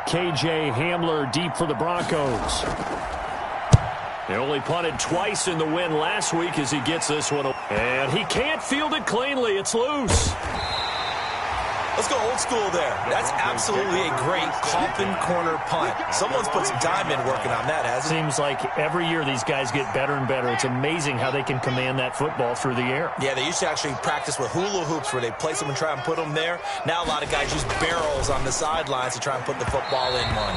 K.J. Hamler deep for the Broncos. They only punted twice in the win last week as he gets this one. And he can't field it cleanly. It's loose. Let's go old school there. That's absolutely a great coffin corner punt. Someone's put some time in working on that, hasn't it? Seems like every year these guys get better and better. It's amazing how they can command that football through the air. Yeah, they used to actually practice with hula hoops where they place them and try and put them there. Now a lot of guys use barrels on the sidelines to try and put the football in one.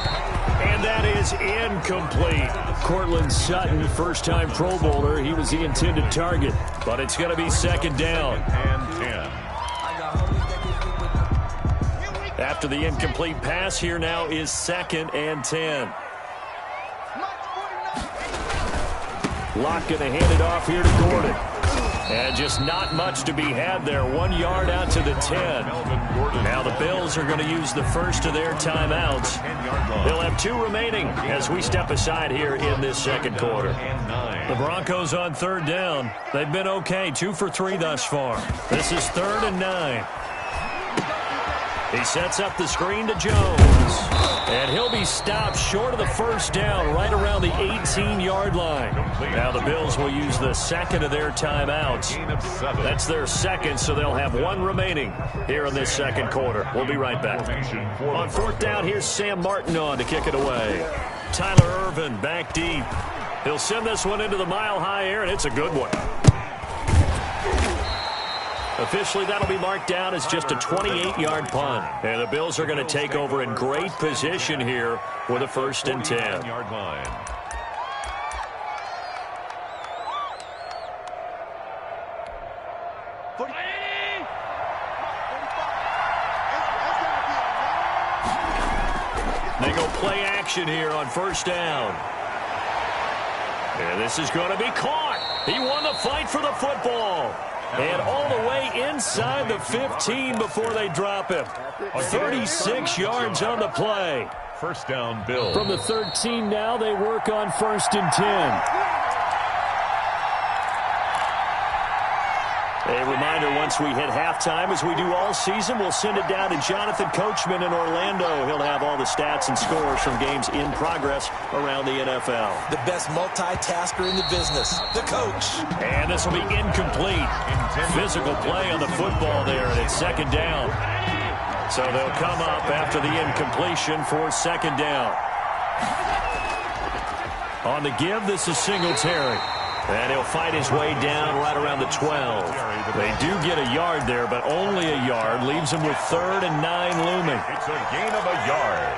And that is incomplete. Cortland Sutton, first-time Pro Bowler. He was the intended target, but it's going to be second down. And 10. After the incomplete pass, here now is 2nd and 10. Locke going to hand it off here to Gordon. And just not much to be had there. 1 yard out to the 10. Now the Bills are going to use the first of their timeouts. They'll have 2 remaining as we step aside here in this second quarter. The Broncos on 3rd down. They've been okay. 2 for 3 thus far. This is 3rd and 9. He sets up the screen to Jones. And he'll be stopped short of the first down right around the 18-yard line. Now the Bills will use the second of their timeouts. That's their second, so they'll have 1 remaining here in this second quarter. We'll be right back. On 4th down, here's Sam Martin on to kick it away. Tyler Ervin back deep. He'll send this one into the mile-high air, and it's a good one. Officially, that'll be marked down as just a 28-yard punt. And the Bills are going to take over in great position here with a 1st and 10. Yard line. They go play action here on 1st down. And this is going to be caught. He won the fight for the football. And all the way inside the 15 before they drop him. 36 yards on the play. 1st down, Bill. From the 13 now, they work on 1st and 10. A reminder, once we hit halftime, as we do all season, we'll send it down to Jonathan Coachman in Orlando. He'll have all the stats and scores from games in progress around the NFL. The best multitasker in the business, the coach. And this will be incomplete. Physical play on the football there, and it's 2nd down. So they'll come up after the incompletion for 2nd down. On the give, this is Singletary. And he'll fight his way down right around the 12. They do get a yard there, but only a yard. Leaves him with 3rd and 9 looming. It's a gain of a yard.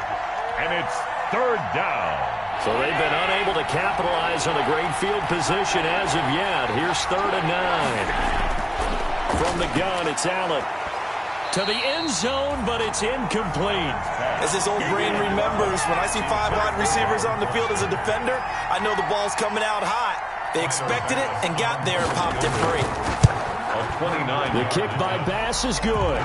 And it's 3rd down. So they've been unable to capitalize on a great field position as of yet. Here's 3rd and 9. From the gun, it's Allen. To the end zone, but it's incomplete. As his old brain remembers, when I see 5 wide receivers on the field as a defender, I know the ball's coming out hot. They expected it and got there and popped it free. The kick by Bass is good.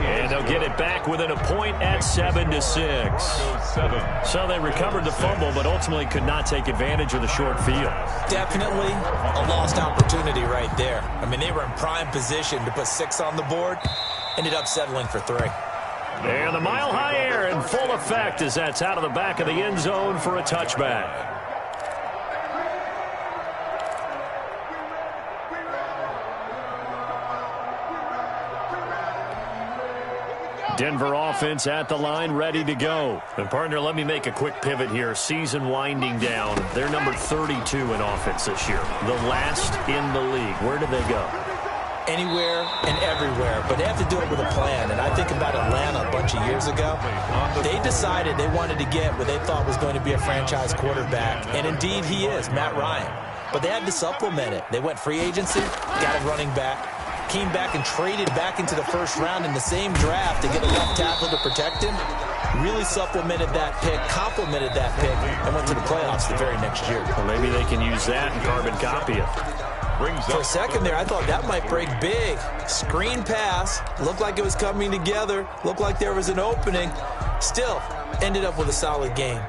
And they'll get it back within a point at 7-6. So they recovered the fumble, but ultimately could not take advantage of the short field. Definitely a lost opportunity right there. I mean, they were in prime position to put 6 on the board. Ended up settling for 3. And the mile-high air in full effect as that's out of the back of the end zone for a touchback. Denver offense at the line, ready to go. And, partner, let me make a quick pivot here. Season winding down. They're number 32 in offense this year. The last in the league. Where do they go? Anywhere and everywhere, but they have to do it with a plan. And I think about Atlanta a bunch of years ago. They decided they wanted to get what they thought was going to be a franchise quarterback. And, indeed, he is, Matt Ryan. But they had to supplement it. They went free agency, got a running back. Came back and traded back into the 1st round in the same draft to get a left tackle to protect him. Really supplemented that pick, complemented that pick, and went to the playoffs the very next year. Well, maybe they can use that and carbon copy it. For a second there, I thought that might break big. Screen pass, looked like it was coming together, looked like there was an opening. Still, ended up with a solid game.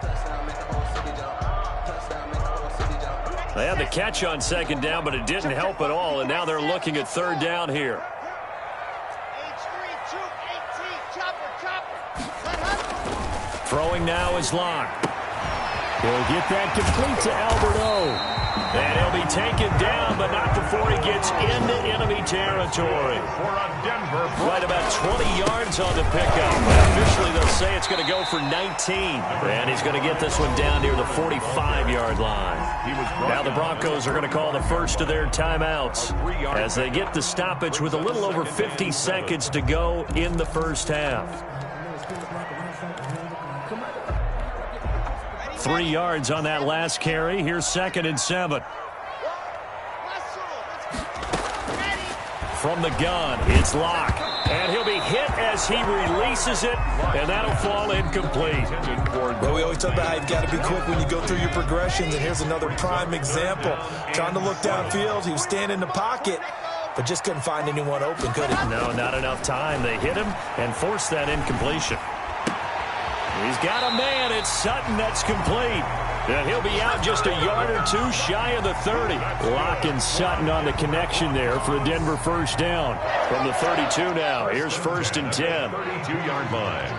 They had the catch on 2nd down, but it didn't help at all, and now they're looking at 3rd down here. Throwing now is Locke. He'll get that complete to Alberto. And he'll be taken down, but not before he gets into enemy territory. Right about 20 yards on the pickup. Officially, they'll say it's going to go for 19. And he's going to get this one down near the 45-yard line. Now the Broncos are going to call the first of their timeouts as they get the stoppage with a little over 50 seconds to go in the first half. 3 yards on that last carry. Here's 2nd and 7. From the gun, it's Locke. And he'll be hit as he releases it, and that'll fall incomplete. Well, we always talk about how you've got to be quick when you go through your progressions, and here's another prime example. Trying to look downfield, he was standing in the pocket, but just couldn't find anyone open, could he? No, not enough time. They hit him and forced that incompletion. He's got a man. It's Sutton that's complete. And he'll be out just a yard or two shy of the 30. Locke and Sutton on the connection there for a Denver first down. From the 32 now, here's 1st and 10. 32-yard line.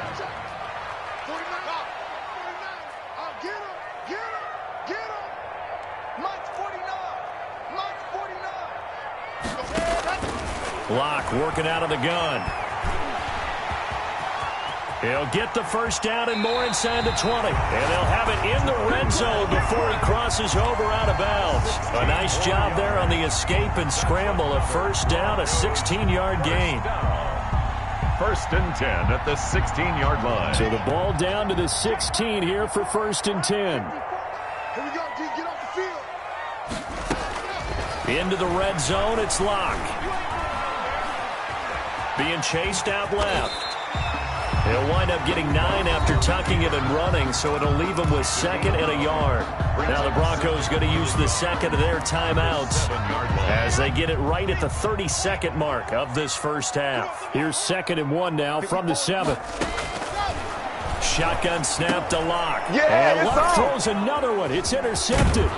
Locke working out of the gun. He'll get the first down and more inside the 20. And they'll have it in the red zone before he crosses over out of bounds. A nice job there on the escape and scramble. A first down, a 16-yard gain. 1st and 10 at the 16-yard line. So the ball down to the 16 here for 1st and 10. Here we go, D. Get off the field. Into the red zone, it's Locke. Being chased out left. He'll wind up getting 9 after tucking it and running, so it'll leave him with 2nd and a yard. Now the Broncos going to use the 2nd of their timeouts as they get it right at the 32nd mark of this first half. Here's 2nd and 1 now from the 7th. Shotgun snap to Locke. And Locke throws another one. It's intercepted.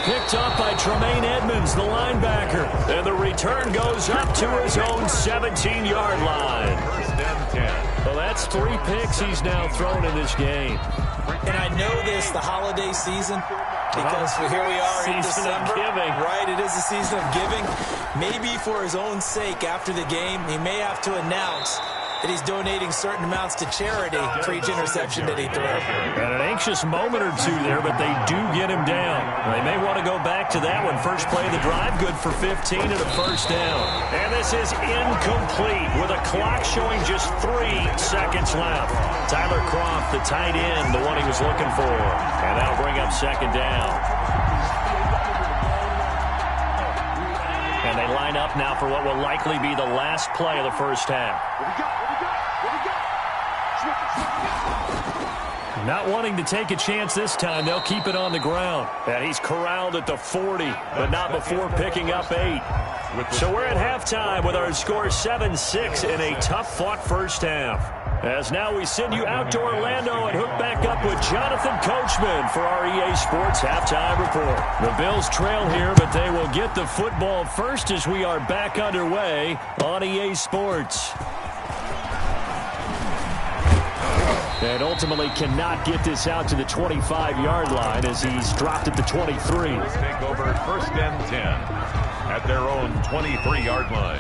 Picked up by Tremaine Edmonds, the linebacker. And the return goes up to his own 17-yard line. 1st and 10. Well, that's 3 picks he's now thrown in this game. And I know this, the holiday season, because here we are in December. Giving. Right, it is the season of giving. Maybe for his own sake after the game, he may have to announce that he's donating certain amounts to charity for each interception that he threw. And an anxious moment or two there, but they do get him down. They may want to go back to that one. First play of the drive, good for 15 and a first down. And this is incomplete with a clock showing just 3 seconds left. Tyler Kroft, the tight end, the one he was looking for. And that'll bring up 2nd down. And they line up now for what will likely be the last play of the first half. Not wanting to take a chance this time, they'll keep it on the ground. And he's corralled at the 40, but not before picking up 8. So we're at halftime with our score 7-6 in a tough-fought first half. As now we send you out to Orlando and hook back up with Jonathan Coachman for our EA Sports Halftime Report. The Bills trail here, but they will get the football first as we are back underway on EA Sports. And ultimately cannot get this out to the 25-yard line as he's dropped at the 23. Take over 1st and 10 at their own 23-yard line.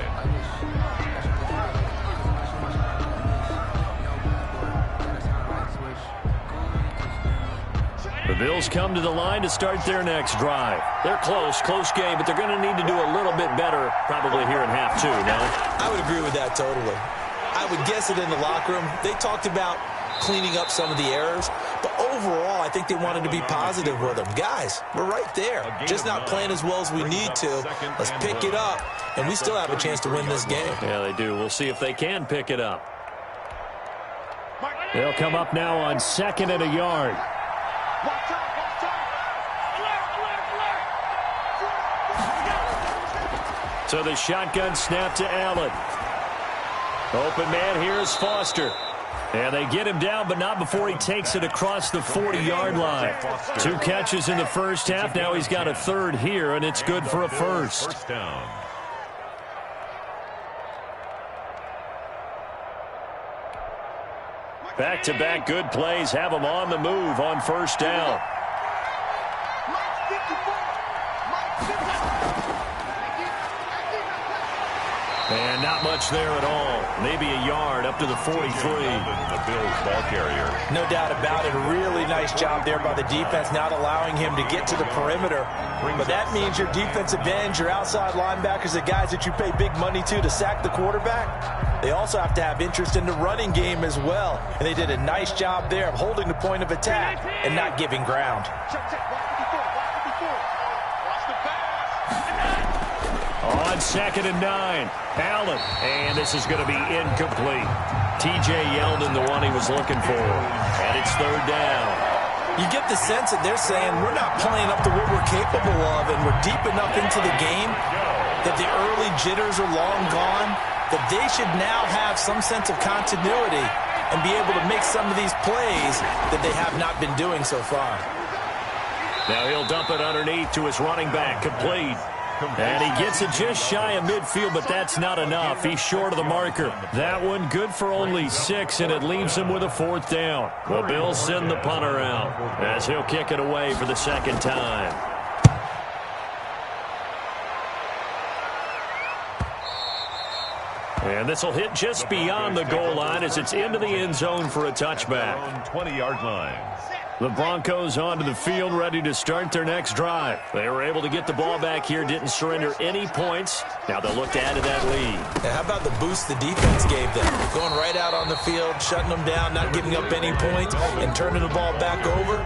The Bills come to the line to start their next drive. They're close game, but they're going to need to do a little bit better probably here in half 2, no? I would agree with that totally. I would guess it in the locker room. They talked about cleaning up some of the errors, but overall, I think they wanted to be positive with them. Guys, we're right there. Just not playing as well as we need to. Let's pick it up, and we still have a chance to win this game. Yeah, they do. We'll see if they can pick it up. They'll come up now on 2nd and a yard. So the shotgun snap to Allen. Open man here is Foster. And they get him down, but not before he takes it across the 40-yard line. 2 catches in the first half. Now he's got a 3rd here, and it's good for a first. First down. Back-to-back good plays have them on the move on first down. And not much there at all. Maybe a yard up to the 43. The Bills ball carrier. No doubt about it. A really nice job there by the defense, not allowing him to get to the perimeter. But that means your defensive ends, your outside linebackers, the guys that you pay big money to sack the quarterback, they also have to have interest in the running game as well. And they did a nice job there of holding the point of attack and not giving ground. On 2nd and 9, Allen, and this is going to be incomplete. T.J. Yeldon, the one he was looking for, and it's 3rd down. You get the sense that they're saying we're not playing up to what we're capable of, and we're deep enough into the game that the early jitters are long gone, that they should now have some sense of continuity and be able to make some of these plays that they have not been doing so far. Now he'll dump it underneath to his running back, complete. And he gets it just shy of midfield, but that's not enough. He's short of the marker. That one good for only 6, and it leaves him with a 4th down. The Bills send the punter out as he'll kick it away for the 2nd time. And this will hit just beyond the goal line as it's into the end zone for a touchback. 20-yard line. The Broncos onto the field, ready to start their next drive. They were able to get the ball back here, didn't surrender any points. Now they'll look to add to that lead. Now, how about the boost the defense gave them? Going right out on the field, shutting them down, not giving up any points, and turning the ball back over.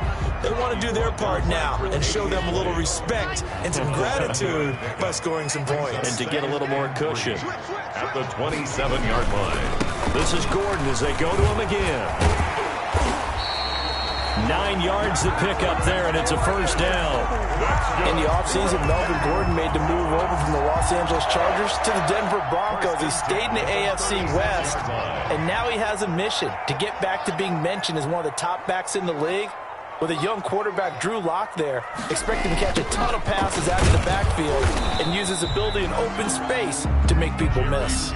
They want to do their part now and show them a little respect and some gratitude by scoring some points. And to get a little more cushion. At the 27-yard line. This is Gordon as they go to him again. 9 yards to pick up there, and it's a 1st down. In the offseason, Melvin Gordon made the move over from the Los Angeles Chargers to the Denver Broncos. He stayed in the AFC West, and now he has a mission to get back to being mentioned as one of the top backs in the league. With a young quarterback, Drew Lock, there, expect him to catch a ton of passes out of the backfield and use his ability in open space to make people miss.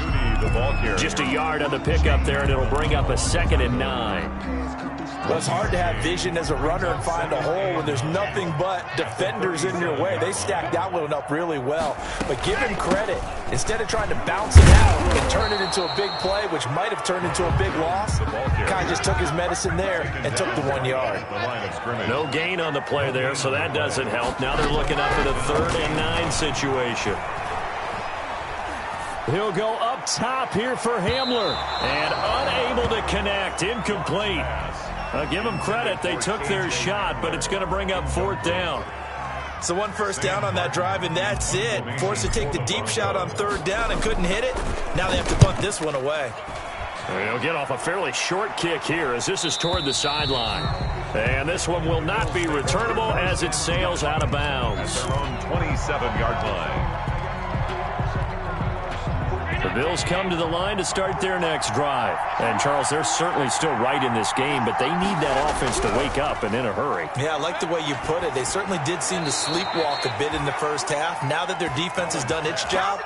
Just a yard on the pickup there, and it'll bring up a 2nd and 9. Well, it's hard to have vision as a runner and find a hole when there's nothing but defenders in your way. They stacked that one up really well. But give him credit. Instead of trying to bounce it out and turn it into a big play, which might have turned into a big loss, kind of just took his medicine there and took the 1 yard. No gain on the play there, so that doesn't help. Now they're looking up at a 3rd and 9 situation. He'll go up top here for Hamler. And unable to connect. Incomplete. Give them credit. They took their shot, but it's going to bring up 4th down. So 1 first down on that drive, and that's it. Forced to take the deep shot on 3rd down and couldn't hit it. Now they have to punt this one away. They'll get off a fairly short kick here as this is toward the sideline. And this one will not be returnable as it sails out of bounds. Their own 27-yard line. The Bills come to the line to start their next drive. And, Charles, they're certainly still right in this game, but they need that offense to wake up and in a hurry. Yeah, I like the way you put it. They certainly did seem to sleepwalk a bit in the first half. Now that their defense has done its job,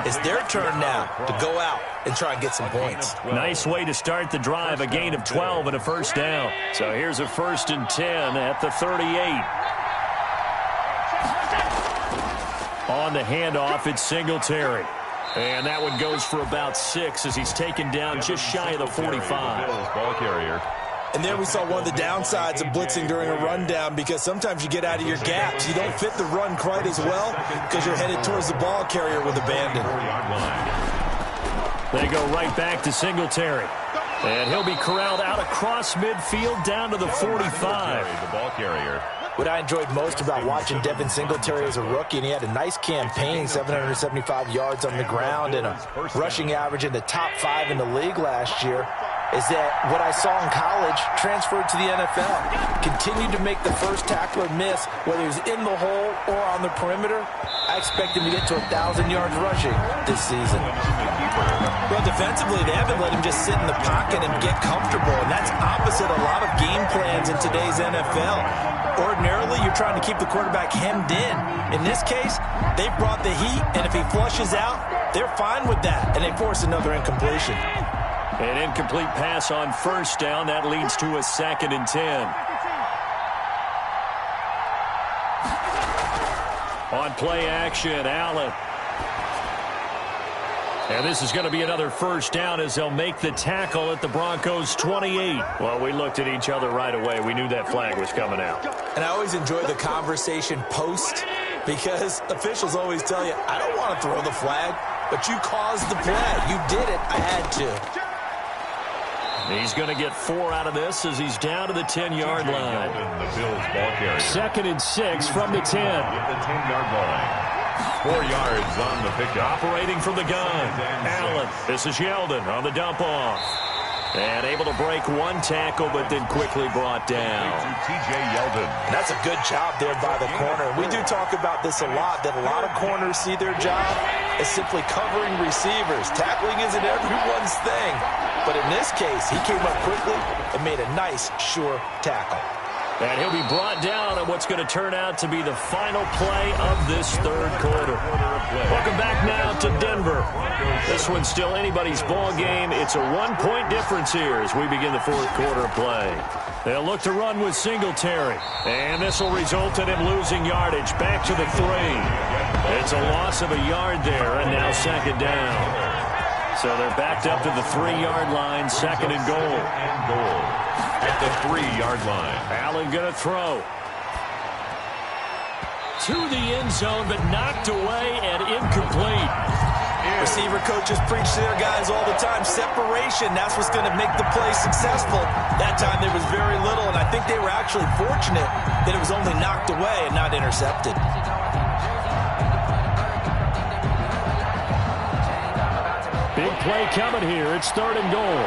it's their turn now to go out and try and get some points. Nice way to start the drive, a gain of 12 and a 1st down. So here's a 1st and 10 at the 38. On the handoff, it's Singletary. And that one goes for about 6 as he's taken down just shy of the 45. Ball carrier. And there we saw one of the downsides of blitzing during a rundown, because sometimes you get out of your gaps. You don't fit the run quite as well because you're headed towards the ball carrier with abandon. They go right back to Singletary. And he'll be corralled out across midfield down to the 45. The ball carrier. What I enjoyed most about watching Devin Singletary as a rookie, and he had a nice campaign, 775 yards on the ground and a rushing average in the top 5 in the league last year, is that what I saw in college transferred to the NFL. Continued to make the first tackler miss, whether he's in the hole or on the perimeter. I expect him to get to 1,000 yards rushing this season. Well, defensively, they haven't let him just sit in the pocket and get comfortable, and that's opposite a lot of game plans in today's NFL. Ordinarily, you're trying to keep the quarterback hemmed in. In this case, they brought the heat, and if he flushes out, they're fine with that, and they force another incompletion. An incomplete pass on first down. That leads to a 2nd and 10. On play action, Allen. And this is going to be another first down as they'll make the tackle at the Broncos' 28. Well, we looked at each other right away. We knew that flag was coming out. And I always enjoy the conversation post because officials always tell you, I don't want to throw the flag, but you caused the play. You did it. I had to. He's going to get 4 out of this as he's down to the 10-yard line. The Bills ball carrier. 2nd and 6 from the 10. At the 10-yard line. 4 yards on the pickup. Operating from the gun. Allen. This is Yeldon on the dump off. And able to break 1 tackle, but then quickly brought down. T.J. Yeldon. And that's a good job there by the corner. We do talk about this a lot, that a lot of corners see their job as simply covering receivers. Tackling isn't everyone's thing. But in this case, he came up quickly and made a nice, sure tackle. And he'll be brought down at what's going to turn out to be the final play of this 3rd quarter. Welcome back now to Denver. This one's still anybody's ball game. It's a 1-point difference here as we begin the 4th quarter of play. They'll look to run with Singletary. And this will result in him losing yardage. Back to the 3. It's a loss of a yard there, and now 2nd down. So they're backed up to the 3-yard line, 2nd and goal. At the 3-yard line. Allen going to throw. To the end zone, but knocked away and incomplete. Receiver coaches preach to their guys all the time. Separation, that's what's going to make the play successful. That time there was very little, and I think they were actually fortunate that it was only knocked away and not intercepted. Big play coming here. It's 3rd and goal.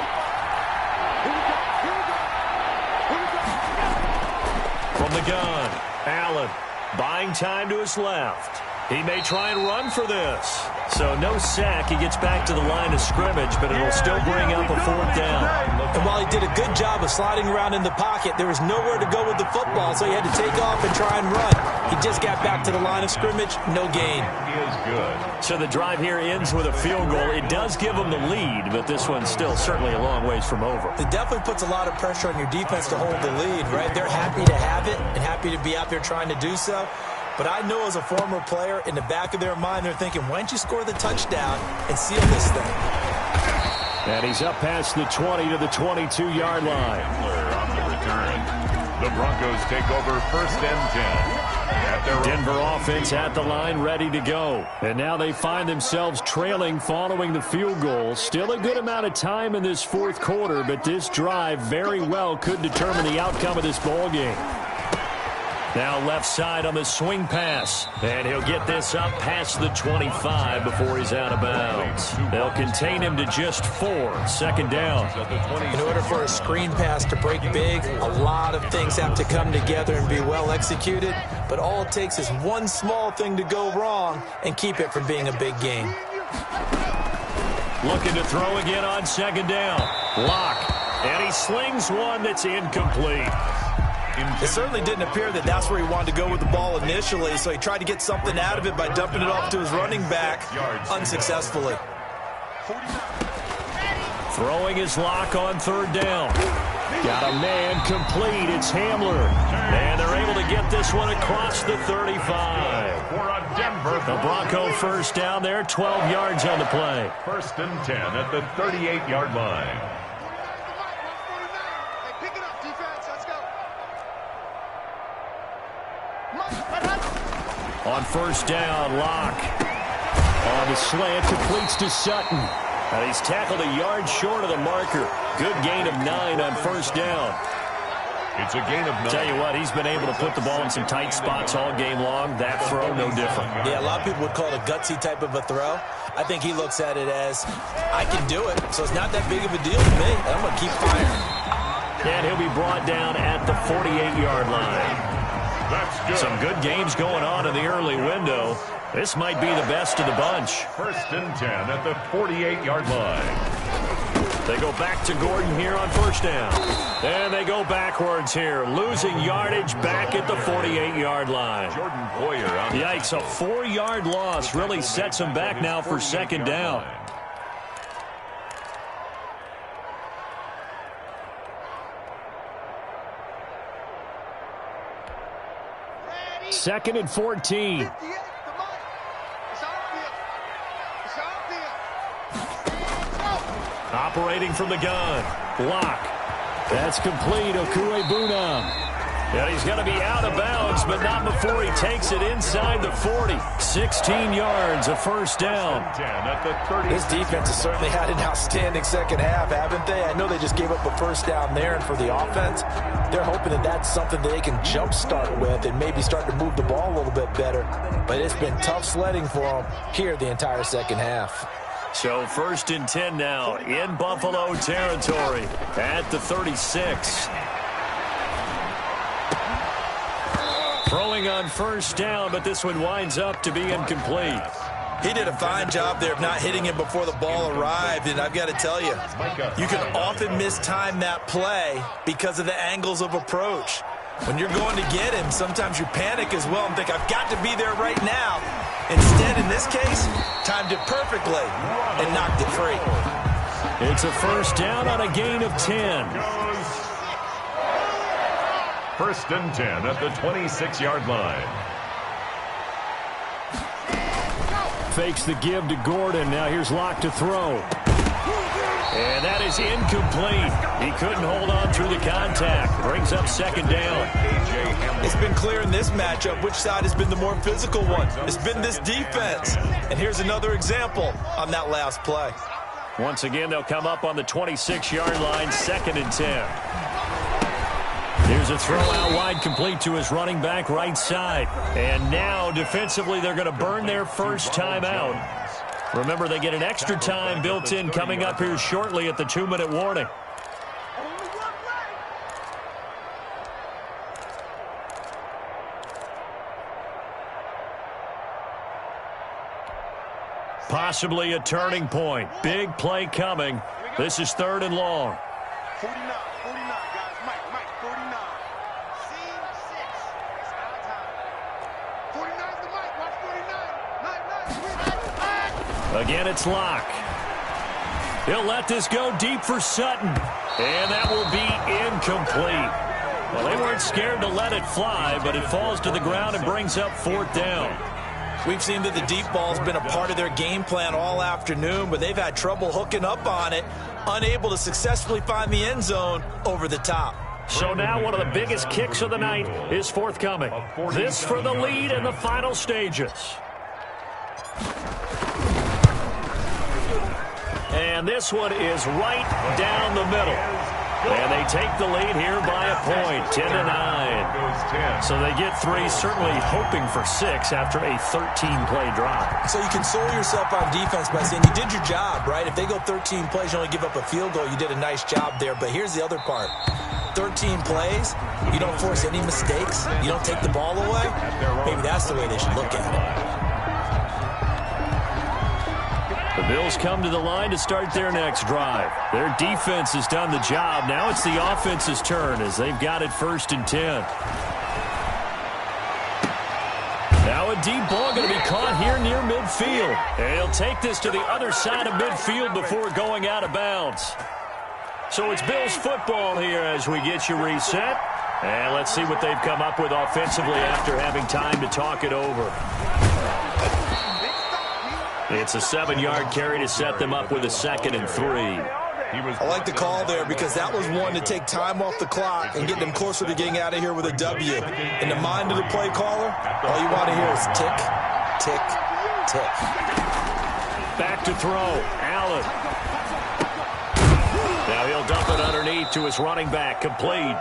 From the gun, Allen buying time to his left. He may try and run for this. So no sack. He gets back to the line of scrimmage, but it'll still bring up a 4th down. And while he did a good job of sliding around in the pocket, there was nowhere to go with the football, so he had to take off and try and run. He just got back to the line of scrimmage, no gain. He is good. So the drive here ends with a field goal. It does give them the lead, but this one's still certainly a long ways from over. It definitely puts a lot of pressure on your defense to hold the lead, right? They're happy to have it and happy to be out there trying to do so. But I know as a former player, in the back of their mind, they're thinking, why don't you score the touchdown and seal this thing? And he's up past the 20 to the 22-yard line. On the return. The Broncos take over 1st and 10. At their Denver offense at the line, ready to go. And now they find themselves trailing following the field goal. Still a good amount of time in this 4th quarter, but this drive very well could determine the outcome of this ball game. Now left side on the swing pass. And he'll get this up past the 25 before he's out of bounds. They'll contain him to just 4. 2nd down. In order for a screen pass to break big, a lot of things have to come together and be well executed. But all it takes is one small thing to go wrong and keep it from being a big game. Looking to throw again on 2nd down. Lock. And he slings one that's incomplete. It certainly didn't appear that that's where he wanted to go with the ball initially, so he tried to get something out of it by dumping it off to his running back unsuccessfully. Throwing his Lock on 3rd down. Got a man complete. It's Hamler. And they're able to get this one across the 35. For a Denver. The Bronco 1st down there, 12 yards on the play. 1st and 10 at the 38-yard line. On 1st down, Lock. On the slant, completes to Sutton. And he's tackled a yard short of the marker. Good gain of 9 on 1st down. It's a gain of 9. Tell you what, he's been able to put the ball in some tight spots all game long. That throw, no different. Yeah, a lot of people would call it a gutsy type of a throw. I think he looks at it as, I can do it, so it's not that big of a deal to me. I'm going to keep firing. And he'll be brought down at the 48-yard line. That's good. Some good games going on in the early window. This might be the best of the bunch. 1st and 10 at the 48-yard line. They go back to Gordon here on 1st down. And they go backwards here, losing yardage back at the 48-yard line. Jordan Poyer on Yikes, a 4-yard loss really sets him back now for 2nd down. 2nd and 14. Operating from the gun. Block. That's complete. Okuebunam. And he's going to be out of bounds, but not before he takes it inside the 40. 16 yards, a first down. This defense has certainly had an outstanding second half, haven't they? I know they just gave up a first down there, and for the offense, they're hoping that that's something that they can jumpstart with and maybe start to move the ball a little bit better. But it's been tough sledding for them here the entire second half. So 1st and 10 now in Buffalo territory at the 36. Throwing on first down, but this one winds up to be incomplete. He did a fine job there of not hitting him before the ball arrived, and I've got to tell you, you can often mistime that play because of the angles of approach. When you're going to get him, sometimes you panic as well and think, I've got to be there right now. Instead, in this case, timed it perfectly and knocked it free. It's a first down on a gain of 10. 1st and 10 at the 26-yard line. Fakes the give to Gordon. Now here's Locke to throw. And that is incomplete. He couldn't hold on through the contact. Brings up 2nd down. It's been clear in this matchup which side has been the more physical one. It's been this defense. And here's another example on that last play. Once again, they'll come up on the 26-yard line, 2nd and 10. Here's a throw out wide, complete to his running back right side. And now, defensively, they're going to burn their first time out. Remember, they get an extra time built in coming up here shortly at the 2-minute warning. Possibly a turning point. Big play coming. This is 3rd and long. 49, guys. Mike, 49. Scene 6. It's our time. 49 is the Mike. Watch 49. Again, it's Locke. He'll let this go deep for Sutton. And that will be incomplete. Well, they weren't scared to let it fly, but it falls to the ground and brings up 4th down. We've seen that the deep ball's been a part of their game plan all afternoon, but they've had trouble hooking up on it, unable to successfully find the end zone over the top. So now one of the biggest kicks of the night is forthcoming. This for the lead in the final stages. And this one is right down the middle. And they take the lead here by a point, 10-9. So they get 3, certainly hoping for 6 after a 13-play drive. So you console yourself on defense by saying you did your job, right? If they go 13 plays, you only give up a field goal, you did a nice job there. But here's the other part. 13 plays, you don't force any mistakes, you don't take the ball away. Maybe that's the way they should look at it. The Bills come to the line to start their next drive. Their defense has done the job. Now it's the offense's turn as they've got it 1st and 10. Now a deep ball going to be caught here near midfield. And he'll take this to the other side of midfield before going out of bounds. So it's Bills football here as we get you reset. And let's see what they've come up with offensively after having time to talk it over. It's a 7-yard carry to set them up with a 2nd and 3. I like the call there because that was one to take time off the clock and get them closer to getting out of here with a W. In the mind of the play caller, all you want to hear is tick, tick, tick. Back to throw. Allen. Now he'll dump it underneath to his running back, complete.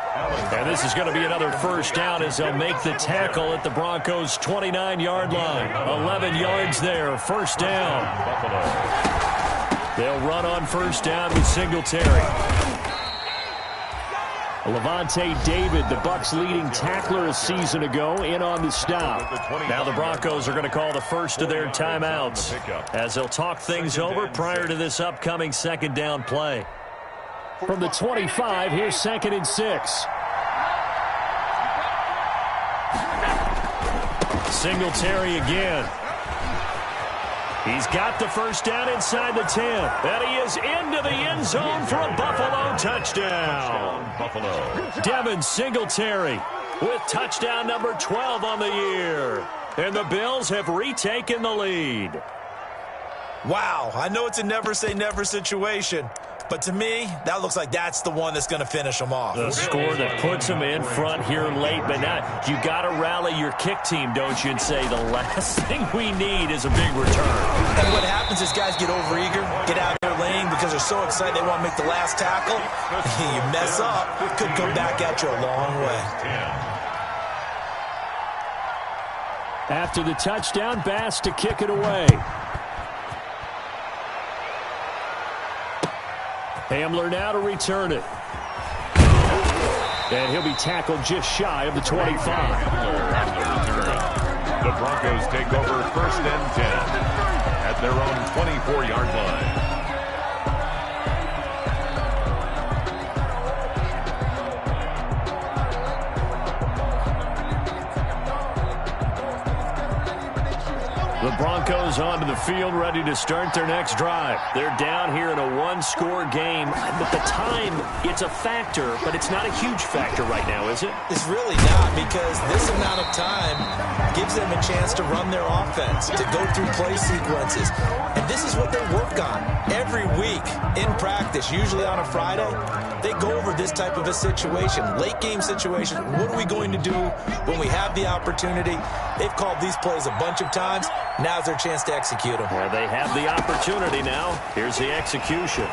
And this is going to be another first down as they'll make the tackle at the Broncos' 29-yard line. 11 yards there, first down. They'll run on first down with Singletary. Levante David, the Bucs' leading tackler a season ago, in on the stop. Now the Broncos are going to call the first of their timeouts as they'll talk things over prior to this upcoming 2nd down play. From the 25, here's 2nd and 6. Singletary again. He's got the first down inside the 10. And he is into the end zone for a Buffalo touchdown. Devin Singletary with touchdown number 12 on the year. And the Bills have retaken the lead. Wow, I know it's a never-say-never situation, but to me, that looks like that's the one that's going to finish them off. The score that puts them in front here late, but now you got to rally your kick team, don't you, and say the last thing we need is a big return. And what happens is guys get overeager, get out of their lane because they're so excited they want to make the last tackle. You mess up, could come back at you a long way. After the touchdown, Bass to kick it away. Hamler now to return it. And he'll be tackled just shy of the 25. The Broncos take over 1st and 10 at their own 24-yard line. The Broncos onto the field, ready to start their next drive. They're down here in a one-score game. At the time, it's a factor, but it's not a huge factor right now, is it? It's really not, because this amount of time gives them a chance to run their offense, to go through play sequences. And this is what they work on every week in practice, usually on a Friday. They go over this type of a situation, late-game situation. What are we going to do when we have the opportunity? They've called these plays a bunch of times. Now's their chance to execute them. Well, they have the opportunity now. Here's the execution.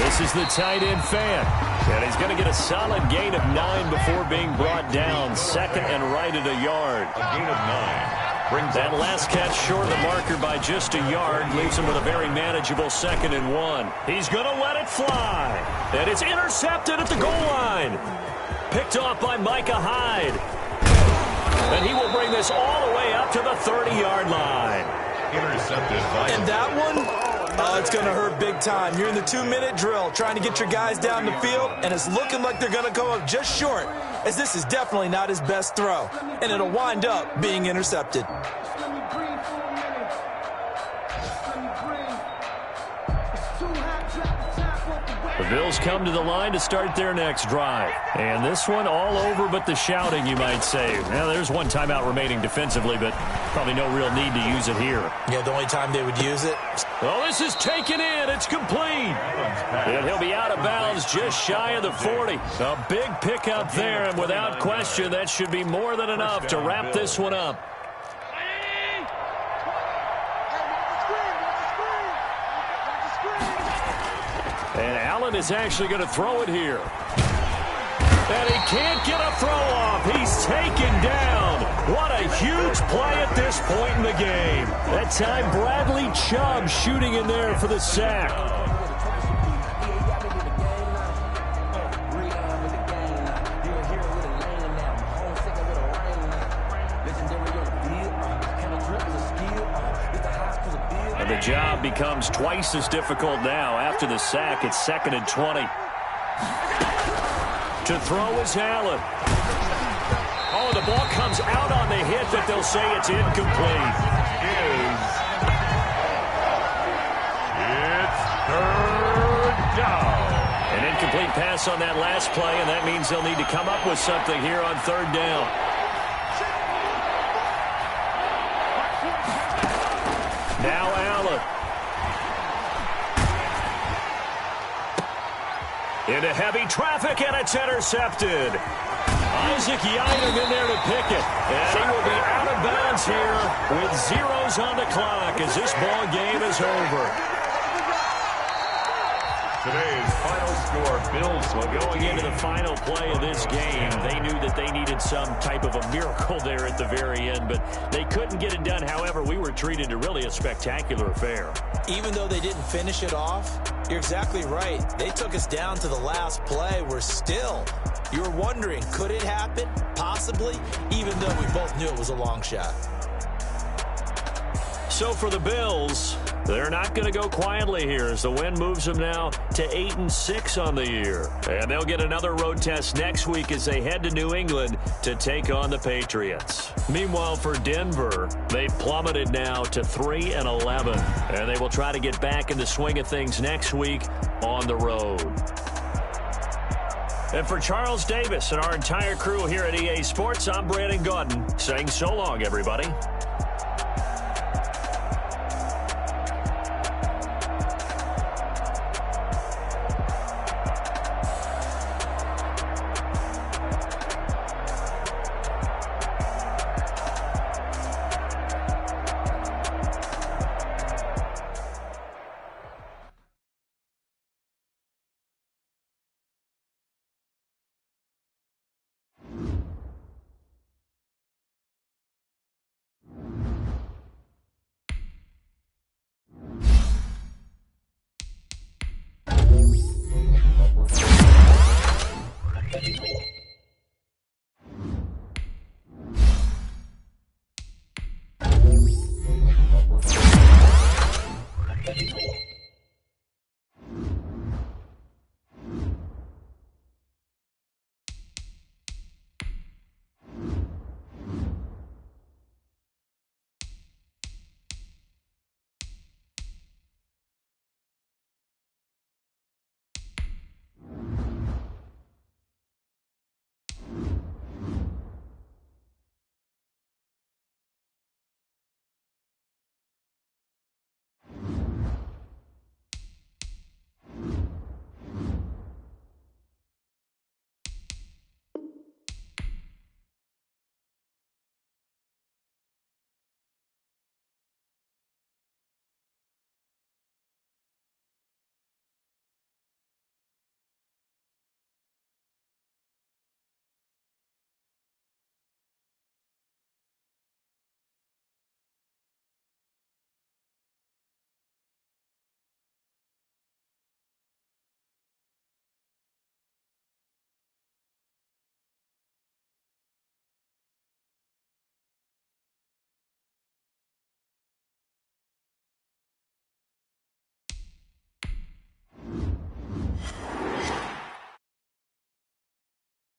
This is the tight end fan. And he's going to get a solid gain of 9 before being brought down. 2nd and right at a yard. A gain of 9. Brings that last catch short of the marker by just a yard. Leaves him with a very manageable 2nd and 1. He's going to let it fly. And it's intercepted at the goal line. Picked off by Micah Hyde. And he will bring this all the way up to the 30-yard line. Intercepted. And that one, it's going to hurt big time. You're in the 2-minute drill trying to get your guys down the field, and it's looking like they're going to go up just short, as this is definitely not his best throw. And it'll wind up being intercepted. The Bills come to the line to start their next drive. And this one all over but the shouting, you might say. Now, there's one timeout remaining defensively, but probably no real need to use it here. Yeah, the only time they would use it. Well, this is taken in. It's complete. And he'll be out of bounds just shy of the 40. A big pickup there, and without question, that should be more than enough to wrap this one up. And Allen is actually going to throw it here. And he can't get a throw off. He's taken down. What a huge play at this point in the game. That time, Bradley Chubb shooting in there for the sack. And the job becomes twice as difficult now. After the sack, it's 2nd and 20. To throw is Allen. Oh, the ball comes out on the hit, but they'll say it's incomplete. It's 3rd down. An incomplete pass on that last play, and that means they'll need to come up with something here on 3rd down. Now Allen. Into heavy traffic, and it's intercepted. Isaac Yiadom in there to pick it. And he will be out of bounds here with zeros on the clock as this ball game is over. Today's final score, Bills. Well, going into the final play of this game, they knew that they needed some type of a miracle there at the very end, but they couldn't get it done. However, we were treated to really a spectacular affair. Even though they didn't finish it off, you're exactly right. They took us down to the last play. We're still, you were wondering, could it happen? Possibly, even though we both knew it was a long shot. So for the Bills, they're not going to go quietly here as the win moves them now to 8-6 on the year. And they'll get another road test next week as they head to New England to take on the Patriots. Meanwhile, for Denver, they've plummeted now to 3-11. And they will try to get back in the swing of things next week on the road. And for Charles Davis and our entire crew here at EA Sports, I'm Brandon Gaudin saying so long, everybody. Thank you.